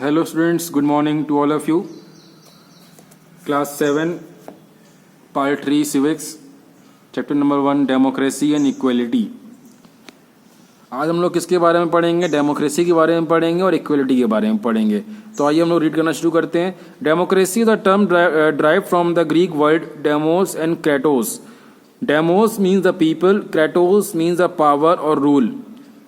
Hello students, good morning to all of you. Class 7, Part 3 Civics, Chapter number 1 Democracy and Equality. आज हम लोग किसके बारे में पढ़ेंगे? डेमोक्रेसी के बारे में पढ़ेंगे और इक्वलिटी के बारे में पढ़ेंगे. तो आइए हम लोग रीड करना शुरू करते हैं. Democracy the term drive from the Greek word demos and Kratos. Demos means the people, Kratos means the power और रूल.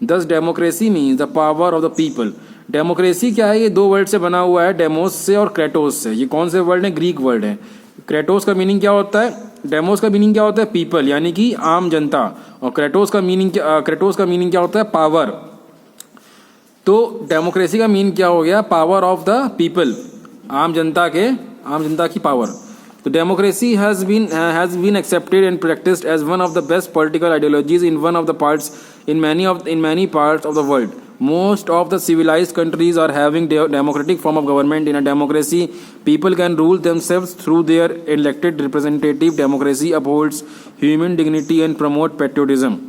दस democracy means the power of the people. Democracy क्या है? ये दो वर्ड से बना हुआ है, डेमोस से और क्रेटोस से. ये कौन से वर्ड हैं? ग्रीक वर्ड हैं. क्रेटोस का मीनिंग क्या होता है? डेमोस का मीनिंग क्या होता है? पीपल, यानी कि आम जनता. और क्रेटोस का मीनिंग क्या होता है? पावर. तो डेमोक्रेसी का मीन क्या हो गया? पावर ऑफ द पीपल, आम जनता की पावर. तो democracy has been accepted and practised as one of the best political ideologies in one of the parts in many parts of the world. Most of the civilized countries are having democratic form of government. In a democracy, people can rule themselves through their elected representative. Democracy upholds human dignity and promote patriotism.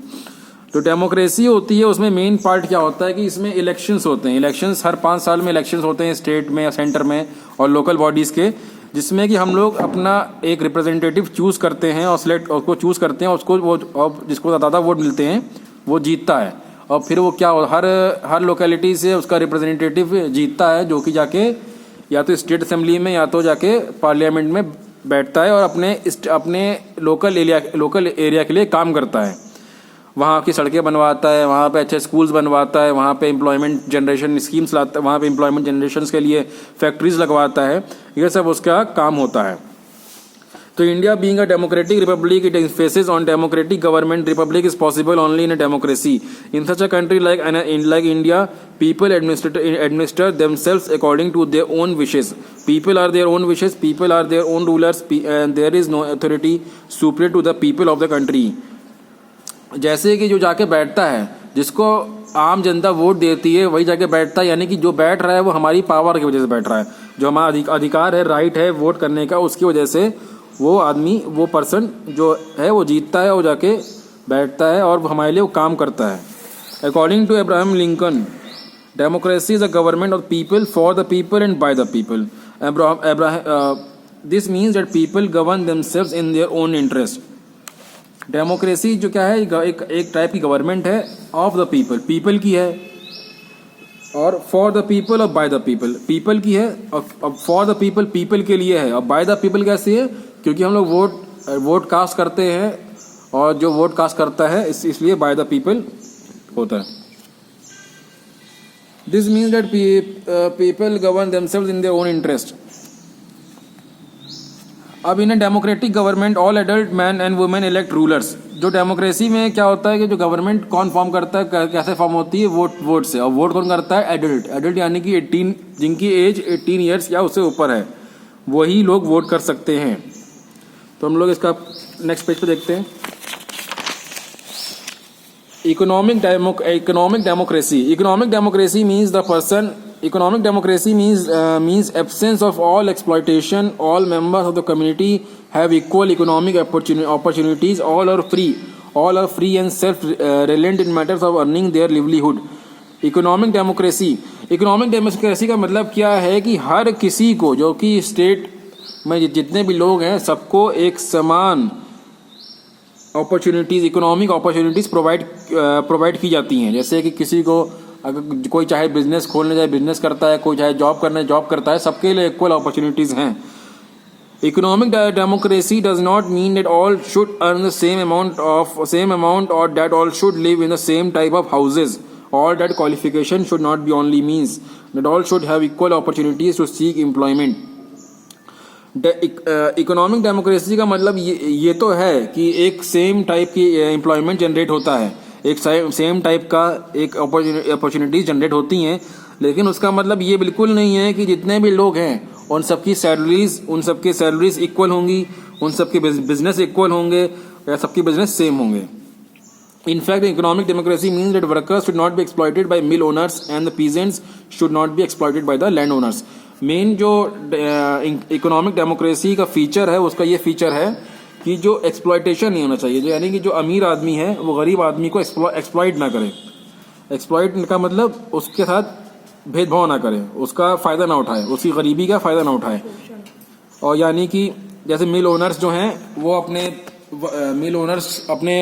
तो democracy होती है, उसमें main part क्या होता है कि इसमें elections होते हैं. इलेक्शंस हर 5 साल में इलेक्शंस होते हैं, स्टेट में या सेंटर में और लोकल बॉडीज़ के, जिसमें कि हम लोग अपना एक रिप्रेजेंटेटिव चूज़ करते हैं और सिलेक्ट उसको चूज़ करते हैं. उसको वो जिसको ज़्यादा वोट मिलते हैं वो जीतता है. और फिर वो क्या हर लोकेलिटी से उसका रिप्रेजेंटेटिव जीतता है, जो कि जाके या तो स्टेट असेंबली में या तो जाके पार्लियामेंट में बैठता है और अपने लोकल एरिया के लिए काम करता है. वहाँ की सड़कें बनवाता है, वहाँ पे अच्छे स्कूल्स बनवाता है, वहाँ पे एम्प्लॉयमेंट जनरेशन स्कीम्स लाता है, वहाँ पे एम्प्लॉयमेंट जनरेशन के लिए फैक्ट्रीज लगवाता है. ये सब उसका काम होता है. तो India being a democratic Republic, it emphasis on democratic government. Republic is possible only in a democracy. In such a country like India, people administer themselves according to their own wishes. People are their own wishes. People are their own rulers, and there is no authority superior to the people of the country. जैसे कि जो जाके बैठता है, जिसको आम जनता vote देती है, वही जाके बैठता है. यानी कि जो बैठ रहा है वो हमारी पावर की वजह से बैठ रहा है. जो हमारा अधिकार है, राइट है वोट करने का, उसकी वजह से वो आदमी, वो पर्सन जो है वो जीतता है और जाके बैठता है और हमारे लिए वो काम करता है. According to Abraham Lincoln, democracy is a government of people, for the people and by the people. This means that people govern themselves in their own interest. Democracy जो क्या है, एक टाइप की गवर्नमेंट है, ऑफ द पीपल, पीपल की है, और for the people और बाय द पीपल, पीपल की है. और फॉर द पीपल, पीपल के लिए है. और बाय द पीपल कैसे है? क्योंकि हम लोग वोट कास्ट करते हैं, और जो वोट कास्ट करता है इसलिए बाय द पीपल होता है. This means that people govern themselves in their own interest. अब in a democratic government all adult man and women elect rulers. जो डेमोक्रेसी में क्या होता है कि जो गवर्नमेंट कौन फॉर्म करता है, कैसे फॉर्म होती है? वोट से. और वोट कौन करता है? एडल्ट यानी कि 18, जिनकी एज 18 ईयर्स या उससे ऊपर है, वही लोग वोट कर सकते हैं. तो हम लोग इसका नेक्स्ट पेज पे देखते हैं. Economic democracy. Economic democracy means the person. Economic democracy means absence of all exploitation. All members of the community have equal economic opportunities. All are free and self-reliant in matters of earning their livelihood. Economic democracy का मतलब क्या है कि हर किसी को, जो कि state में जितने भी लोग हैं, सबको एक समान अपॉर्चुनिटीज़, इकोनॉमिक अपॉर्चुनिटीज़ प्रोवाइड की जाती हैं. जैसे कि किसी को अगर कोई चाहे बिजनेस खोलने जाए, बिजनेस करता है, कोई चाहे जॉब करता है, सबके लिए इक्वल अपॉर्चुनिटीज़ हैं. Economic democracy does not mean that all should earn the same amount और that all should live in the same type of houses, और that qualification should not be only means that all should have equal opportunities to seek employment. Economic democracy का मतलब ये तो है कि एक same type की एम्प्लॉयमेंट जनरेट होता है, एक सेम टाइप का एक अपॉर्चुनिटीज जनरेट होती हैं. लेकिन उसका मतलब ये बिल्कुल नहीं है कि जितने भी लोग हैं उन सबके सैलरीज इक्वल होंगी, उन सबके बिजनेस इक्वल होंगे, या सबके बिजनेस सेम होंगे. In fact, economic democracy means that workers should not be exploited by mill owners and the peasants should not be exploited by the landowners. Main जो economic democracy का feature है, उसका ये feature है कि जो exploitation नहीं होना चाहिए. यानी कि जो अमीर आदमी है वो गरीब आदमी को एक्सप्लॉइट ना करे. एक्सप्लॉइट का मतलब उसके साथ भेदभाव ना करे, उसका फ़ायदा ना उठाए, उसकी गरीबी का फ़ायदा ना उठाए। और यानी कि जैसे मिल ओनर्स जो हैं वो अपने मिल ओनर्स अपने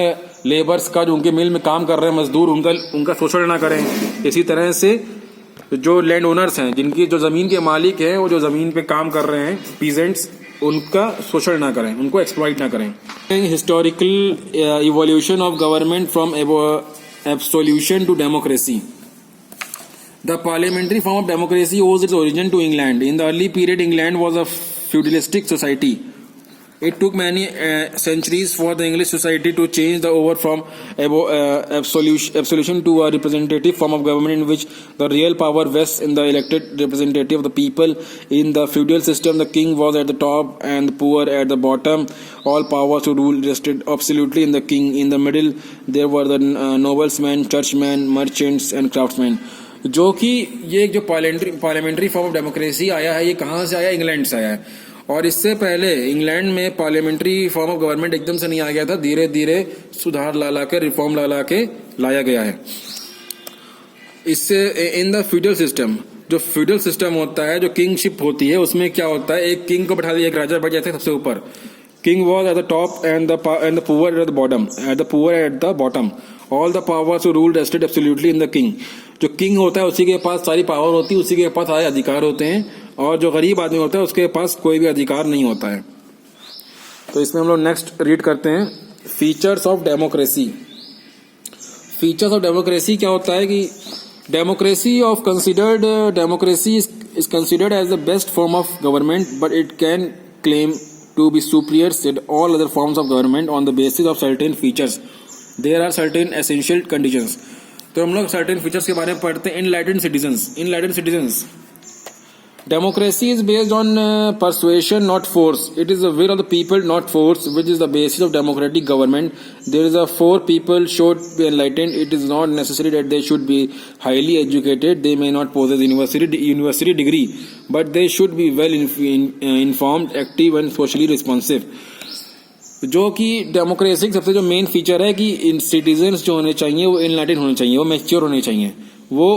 लेबर्स का, जो उनके मिल में काम कर रहे हैं मजदूर, उनका शोषण ना करें। इसी तरह से जो लैंड ओनर्स हैं, जिनकी जो ज़मीन के मालिक हैं, वो जो ज़मीन पे काम कर रहे हैं पीजेंट्स, उनका शोषण ना करें, उनको एक्सप्लॉइट ना करें। Historical evolution of government from absolution to democracy. The parliamentary form of democracy owes its origin to England. In the early period, England was a feudalistic society. It took many centuries for the English society to change the over from absolution to a representative form of government in which the real power vests in the elected representative of the people. In the feudal system, the king was at the top and the poor at the bottom. All powers to rule rested absolutely in the king. In the middle, there were the noblesmen, churchmen, merchants and craftsmen. जो कि ये जो parliamentary form of democracy आया है, ये कहाँ से आया? इंग्लैंड से आया है। और इससे पहले इंग्लैंड में पार्लियामेंट्री फॉर्म ऑफ गवर्नमेंट एकदम से नहीं आ गया था, धीरे धीरे सुधार ला के, रिफॉर्म ला के लाया गया है। इससे इन द फ्यूडल सिस्टम, जो फ्यूडल सिस्टम होता है, जो किंगशिप होती है, उसमें क्या होता है, एक किंग को बैठा दिया, एक राजा बैठ जाता है सबसे ऊपर। King was at the top and the poor at the bottom, at the bottom. All the powers to rule rested absolutely in the king. जो किंग होता है उसी के पास सारी पावर होती है, उसी के पास सारे अधिकार होते हैं, और जो गरीब आदमी होता है उसके पास कोई भी अधिकार नहीं होता है। तो इसमें हम लोग नेक्स्ट रीड करते हैं, features of democracy. Features of democracy क्या होता है कि democracy is considered as the best form of government, but it can claim to be superior to all other forms of government on the basis of certain features. There are certain essential conditions. तो हम लोग certain features के बारे में पढ़ते हैं। Enlightened citizens. Democracy is based on persuasion, not force. It is the will of the people, not force, which is the basis of democratic government. There is a four people should be enlightened. It is not necessary that they should be highly educated. They may not possess university degree, but they should be well informed, active and socially responsive. जो कि democracy सबसे जो main feature है कि इन citizens जो होने चाहिए वो इनलाइटेंड होने चाहिए, वो मैच्योर होने चाहिए, वो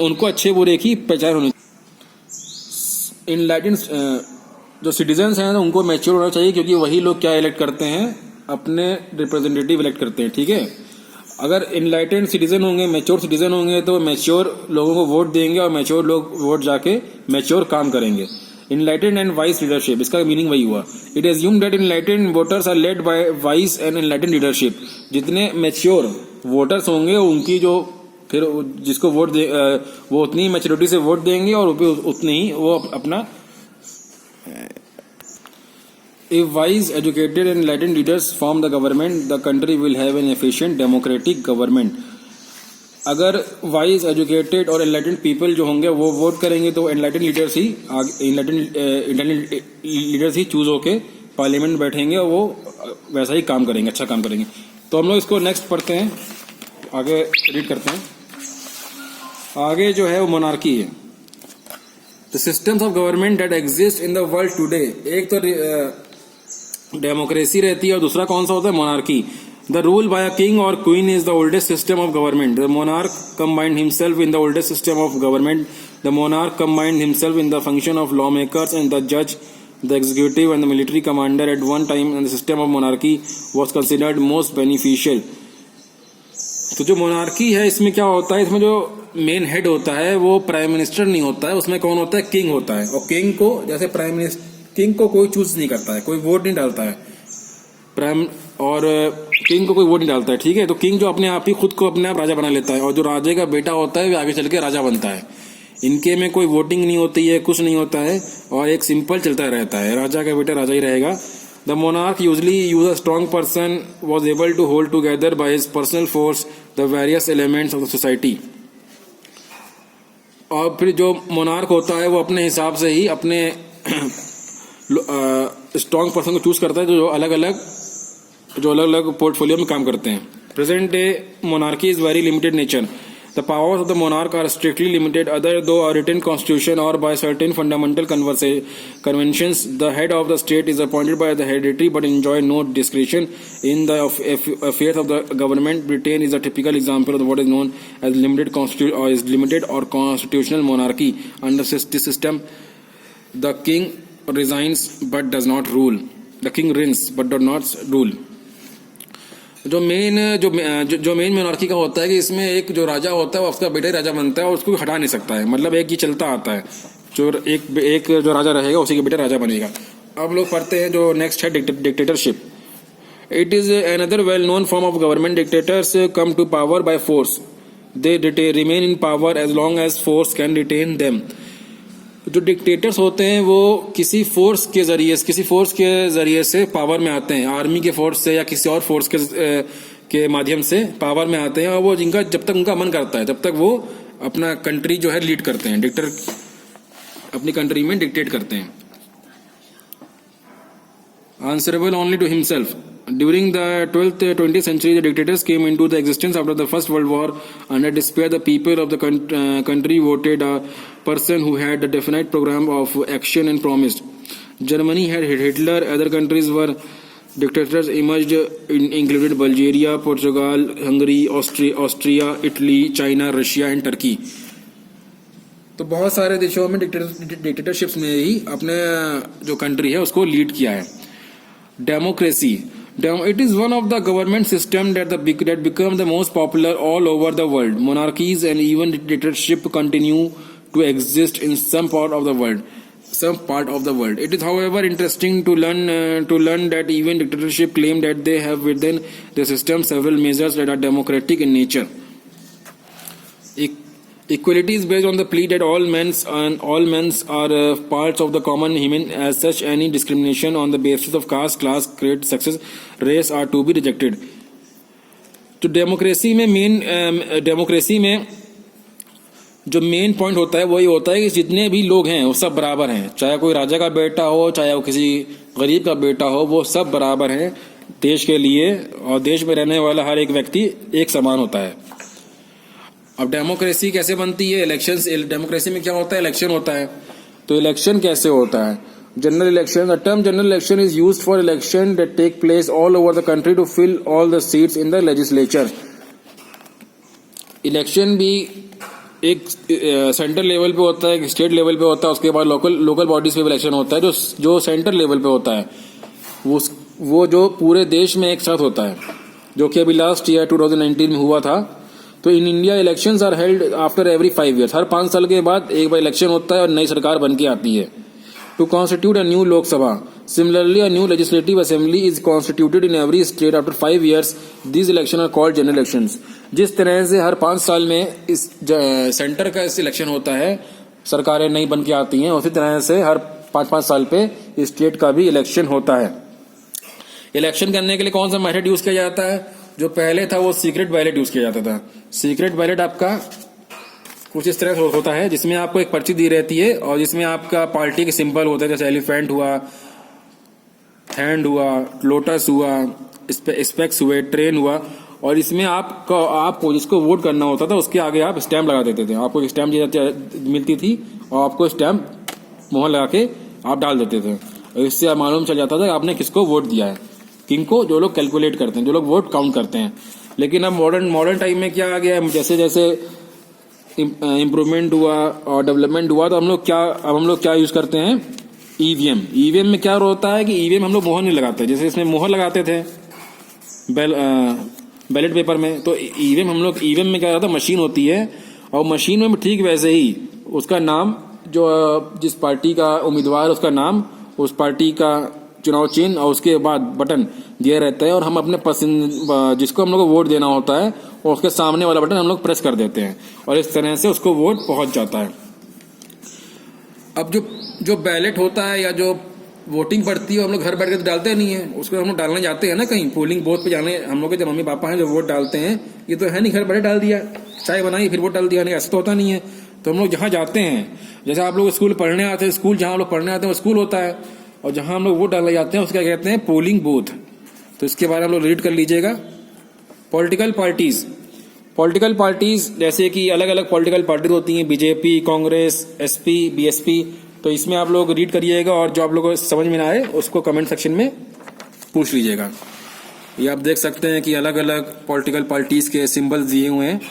उनको अच्छे बुरे की पहचान होनी। इनलाइटेंड जो सिटीजन्स हैं उनको मैच्योर होना चाहिए, क्योंकि वही लोग क्या इलेक्ट करते हैं, अपने रिप्रेजेंटेटिव इलेक्ट करते हैं। ठीक है, अगर इनलाइटेंड सिटीजन होंगे, मैच्योर सिटीजन होंगे, तो मैच्योर लोगों को वोट देंगे और मैच्योर लोग वोट जाके मैच्योर काम करेंगे। इनलाइटेंड एंड वाइस लीडरशिप, इसका मीनिंग वही हुआ। It is assumed that enlightened voters are led by wise and enlightened leadership. जितने मैच्योर वोटर्स होंगे उनकी जो फिर जिसको वोट दे वो उतनी मैच्योरिटी से वोट देंगे और उतने ही वो अपना। If wise educated and enlightened leaders form the government, the country will have an efficient democratic government. अगर वाइज एजुकेटेड और एनलाइटेंड पीपल जो होंगे वो वोट करेंगे तो एनलाइटेंड लीडर्स ही चूज होके पार्लियामेंट बैठेंगे और वो वैसा ही काम करेंगे, अच्छा काम करेंगे। तो हम लोग इसको नेक्स्ट पढ़ते हैं, आगे रीड करते हैं। आगे जो है वो मोनार्की है। The systems of government that exist in the world today. एक तो डेमोक्रेसी रहती है और दूसरा कौन सा होता है? Monarchy. The rule by a king और queen is the oldest system of government. The monarch combined himself in the oldest system of government. The monarch combined himself in the function of law makers and the जज, the executive and the military commander at one time, and the system of monarchy was considered most beneficial. तो जो monarchy है इसमें क्या होता है, इसमें जो मेन हेड होता है वो प्राइम मिनिस्टर नहीं होता है, उसमें कौन होता है? किंग होता है। और किंग को जैसे प्राइम मिनिस्टर, किंग को कोई चूज नहीं करता है, कोई वोट नहीं डालता है प्राइम, और किंग को कोई वोट नहीं डालता है। ठीक है, तो किंग जो अपने आप ही खुद को अपने आप राजा बना लेता है, और जो राजे का बेटा होता है वो आगे चल के राजा बनता है। इनके में कोई वोटिंग नहीं होती है, कुछ नहीं होता है, और एक सिंपल चलता रहता है, राजा का बेटा राजा ही रहेगा। The monarch usually use a strong person was able to hold together by his personal force the various elements of the society. और फिर जो मोनार्क होता है वो अपने हिसाब से ही अपने स्ट्रॉन्ग पर्सन को चूज करता है, जो अलग अलग पोर्टफोलियो में काम करते हैं। Present day monarchy is very limited nature. The powers of the monarch are strictly limited, other though a written constitution or by certain fundamental conventions. The head of the state is appointed by the hereditary but enjoy no discretion in the affairs of the government. Britain is a typical example of what is known as limited or constitutional monarchy. Under this system, the king resigns but does not rule. The king reigns but does not rule. जो main monarchy का होता है कि इसमें एक जो राजा होता है वो उसका बेटा ही राजा बनता है और उसको हटा नहीं सकता है, मतलब एक ही चलता आता है, जो एक जो राजा रहेगा उसी के बेटा राजा बनेगा. अब लोग पढ़ते हैं जो नेक्स्ट है dictatorship. It is another well known form of government. Dictators come to power by force. They remain in power as long as force can retain them. जो डिक्टेटर्स होते हैं वो किसी फोर्स के जरिए से पावर में आते हैं, आर्मी के फोर्स से या किसी और फोर्स के माध्यम से पावर में आते हैं, और वो जिनका जब तक उनका मन करता है तब तक वो अपना कंट्री जो है लीड करते हैं. डिक्टेटर अपनी कंट्री में डिक्टेट करते हैं. Answerable only to himself. During the 12th 20th century, the dictators came into the existence after the First World War. Under despair, the people of the country voted a person who had a definite program of action and promised. Germany had Hitler. Other countries were dictators emerged, included Bulgaria, Portugal, Hungary, Austria, Italy, China, Russia and Turkey. तो बहुत सारे देशों में dictatorships में ही अपने जो country है उसको लीड किया है. Democracy. It is one of the government system that become the most popular all over the world. Monarchies and even dictatorship continue to exist in some part of the world. It is, however, interesting to learn that even dictatorship claim that they have within the system several measures that are democratic in nature. Equality is based on the plea that all men are parts of the common human. As such, any discrimination on the basis of caste, class, creed, sexes, race are to be rejected. तो democracy में जो main point होता है वही होता है कि जितने भी लोग हैं वो सब बराबर हैं, चाहे कोई राजा का बेटा हो चाहे वो किसी गरीब का बेटा हो, वो सब बराबर हैं देश के लिए, और देश में रहने वाला हर एक व्यक्ति एक समान होता है. अब डेमोक्रेसी कैसे बनती है? इलेक्शंस. डेमोक्रेसी में क्या होता है? इलेक्शन होता है. तो इलेक्शन कैसे होता है? General election. The term general election is used for election that take place all over the country to fill all the seats in the legislature. Election भी एक सेंट्रल लेवल पे होता है, एक स्टेट लेवल पे होता है, उसके बाद लोकल बॉडीज पे इलेक्शन होता है. जो सेंट्रल लेवल पे होता है वो जो पूरे देश में एक साथ होता है, जो कि अभी लास्ट ईयर 2019 में हुआ था. तो in India elections are held after every 5 years. हर 5 साल के बाद एक बार इलेक्शन होता है और नई सरकार बन के आती है. To constitute a new Lok Sabha. Similarly a new legislative assembly is constituted in every state after 5 years. These election are called general elections. जिस तरह से हर 5 साल में इस सेंटर का इलेक्शन होता है, सरकारें नई बन के आती हैं, उसी तरह से हर 5-5 साल पे स्टेट का भी इलेक्शन होता है. इलेक्शन करने के लिए कौन सा मेथड यूज किया जाता है? जो पहले था वो सीक्रेट बैलेट यूज किया जाता था. सीक्रेट बैलेट आपका कुछ इस तरह होता है जिसमें आपको एक पर्ची दी रहती है और जिसमें आपका पार्टी के सिंबल होते हैं, जैसे एलिफेंट हुआ, हैंड हुआ, लोटस हुआ, स्पेक्स हुए, ट्रेन हुआ, और इसमें आपको जिसको वोट करना होता था उसके आगे आप स्टैम्प लगा देते थे. आपको स्टैम्प मिलती थी और आपको स्टैम्प मोहर लगा के आप डाल देते थे. इससे मालूम चल जाता था कि आपने किसको वोट दिया है. किनको? जो लोग कैलकुलेट करते हैं, जो लोग वोट काउंट करते हैं. लेकिन अब मॉडर्न टाइम में क्या आ गया है, जैसे जैसे इम्प्रूवमेंट हुआ और डेवलपमेंट हुआ, तो हम लोग क्या यूज करते हैं? ईवीएम. ईवीएम में क्या होता है कि ईवीएम हम लोग मोहर नहीं लगाते, जैसे इसमें मोहर लगाते थे बैलेट पेपर में. तो ईवीएम में क्या होता है? मशीन होती है, और मशीन में ठीक वैसे ही उसका नाम, जो जिस पार्टी का उम्मीदवार उसका नाम, उस पार्टी का चुनाव चिन्ह और उसके बाद बटन दिया रहता है, और हम अपने पसंद जिसको हम लोग को वोट देना होता है और उसके सामने वाला बटन हम लोग प्रेस कर देते हैं, और इस तरह से उसको वोट पहुंच जाता है. अब जो बैलेट होता है या जो वोटिंग पड़ती है हम लोग घर बैठ कर डालते नहीं है, उसको हम लोग डालने जाते हैं ना कहीं पोलिंग बूथ पे जाने. हम लोग के जो मम्मी पापा हैं जो वोट डालते हैं, ये तो है नहीं घर बैठे डाल दिया, चाय बनाई फिर वोट डाल दिया, नहीं ऐसा तो होता नहीं है. तो हम लोग जहाँ जाते हैं, जैसे आप लोग स्कूल पढ़ने आते हैं, स्कूल जहाँ हम लोग पढ़ने आते हैं वो स्कूल होता है, और जहां हम लोग वोट डालने जाते हैं उसको क्या कहते हैं? Polling booth. तो इसके बारे में हम लोग रीड कर लीजिएगा. पॉलिटिकल पॉलिटिकल पार्टीज जैसे कि अलग अलग पॉलिटिकल पार्टीज होती हैं, बीजेपी, कांग्रेस, एसपी, बीएसपी, तो इसमें आप लोग रीड करिएगा और जो आप लोगों को समझ में ना आए उसको कमेंट सेक्शन में पूछ लीजिएगा। ये आप देख सकते हैं कि अलग अलग पॉलिटिकल पार्टीज के सिंबल्स दिए हुए हैं।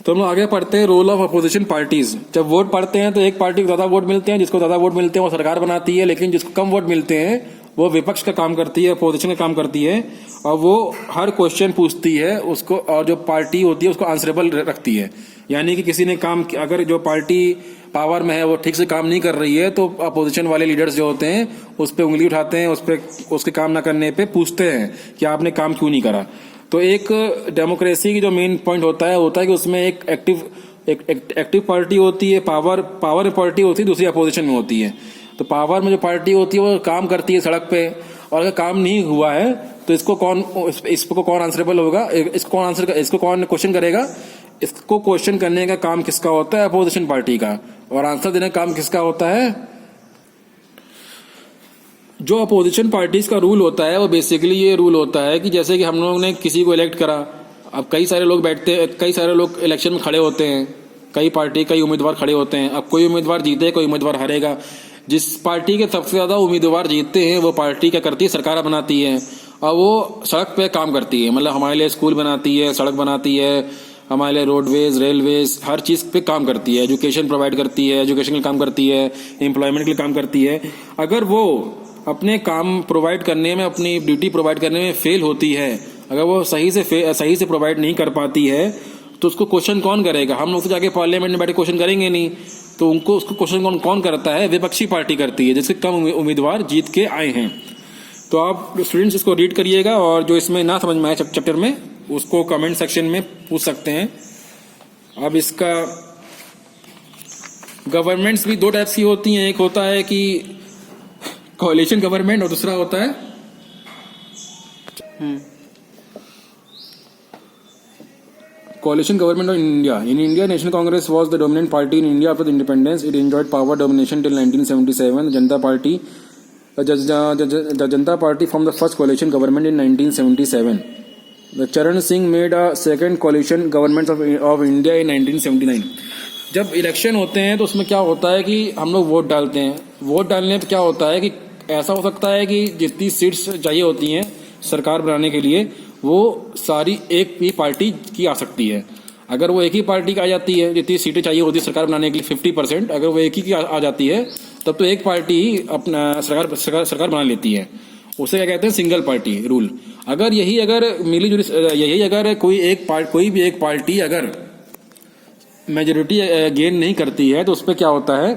तो हम लोग आगे पढ़ते हैं रोल ऑफ अपोजिशन पार्टीज। जब वोट पढ़ते हैं तो एक पार्टी को ज्यादा वोट मिलते हैं, जिसको ज्यादा वोट मिलते हैं वो सरकार बनाती है, लेकिन जिसको कम वोट मिलते हैं वो विपक्ष का काम करती है, अपोजिशन का काम करती है, और वो हर क्वेश्चन पूछती है उसको, और जो पार्टी होती है उसको आंसरेबल रखती है। यानी कि किसी ने काम, अगर जो पार्टी पावर में है वो ठीक से काम नहीं कर रही है तो अपोजिशन वाले लीडर्स जो होते हैं उस पर उंगली उठाते हैं, उसके काम ना करने पे पूछते हैं कि आपने काम क्यों नहीं करा। तो एक डेमोक्रेसी की जो मेन पॉइंट होता है कि उसमें एक एक्टिव पार्टी होती है, पावर में पार्टी होती है, दूसरी अपोजिशन में होती है। तो पावर में जो पार्टी होती है वो काम करती है सड़क पे, और अगर काम नहीं हुआ है तो इसको कौन आंसरेबल होगा, इसको कौन क्वेश्चन करेगा? इसको क्वेश्चन करने का काम किसका होता है? अपोजिशन पार्टी का। और आंसर देने का काम किसका होता है? जो अपोजिशन पार्टीज का रूल होता है वो बेसिकली ये रूल होता है कि जैसे कि हम लोगों ने किसी को इलेक्ट करा, अब कई सारे लोग इलेक्शन में खड़े होते हैं, कई उम्मीदवार खड़े होते हैं। अब कोई उम्मीदवार जीते, कोई उम्मीदवार हारेगा। जिस पार्टी के सबसे ज्यादा उम्मीदवार जीतते हैं वो पार्टी क्या करती है? सरकार बनाती है, और वो सड़क पे काम करती है। मतलब हमारे लिए स्कूल बनाती है, सड़क बनाती है, हमारे लिए रोडवेज, रेलवेज, हर चीज पे काम करती है। एजुकेशन प्रोवाइड करती है, एजुकेशन के लिए काम करती है, एम्प्लॉयमेंट के लिए काम करती है। अगर वो अपने काम प्रोवाइड करने में, अपनी ड्यूटी प्रोवाइड करने में फेल होती है, अगर वो सही से प्रोवाइड नहीं कर पाती है, तो उसको क्वेश्चन कौन करेगा? हम लोग तो जाके पार्लियामेंट में बैठे क्वेश्चन करेंगे नहीं, तो उसको क्वेश्चन कौन करता है? विपक्षी पार्टी करती है, जिसके कम उम्मीदवार जीत के आए हैं। तो आप स्टूडेंट्स इसको रीड करिएगा, और जो इसमें ना समझ में आए चैप्टर में उसको कमेंट सेक्शन में पूछ सकते हैं। अब इसका गवर्नमेंट्स भी दो टाइप्स की होती हैं, एक होता है कि कोalition गवर्नमेंट और दूसरा होता है coalition government of India. In India, National Congress was the dominant party in India after the independence. It enjoyed power domination till 1977. The Janata Party formed the first coalition government in 1977. The Charan Singh made a second coalition government of India in 1979. जब election होते हैं तो उसमें क्या होता है कि हम लोग वोट डालते हैं। वोट डालने पे क्या होता है कि ऐसा हो सकता है कि जितनी सीट्स चाहिए होती हैं सरकार बनाने के लिए, वो सारी एक ही पार्टी की आ सकती है। अगर वो एक ही पार्टी की आ जाती है, जितनी सीटें चाहिए होती है सरकार बनाने के लिए 50%, अगर वो एक ही की आ जाती है, तब तो एक पार्टी अपना सरकार बना लेती है। उसे क्या कहते हैं? Single party rule. अगर कोई भी एक पार्टी अगर मेजोरिटी गेन नहीं करती है तो उस पर क्या होता है?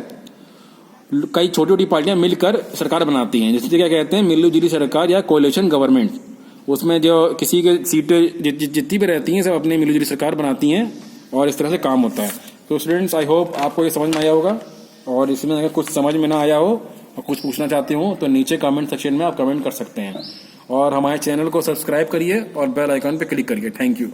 कई छोटी छोटी पार्टियां मिलकर सरकार बनाती हैं, जिससे क्या कहते हैं? मिलीजुली सरकार या कोलिशन गवर्नमेंट। उसमें जो किसी के सीटें जितनी भी रहती हैं सब अपनी मिलीजुली सरकार बनाती हैं, और इस तरह से काम होता है। तो स्टूडेंट्स, आई होप आपको ये समझ में आया होगा, और इसमें अगर कुछ समझ में ना आया हो और कुछ पूछना चाहते हो तो नीचे कमेंट सेक्शन में आप कमेंट कर सकते हैं। और हमारे चैनल को सब्सक्राइब करिए और बेल आइकन पे क्लिक करिए। Thank you.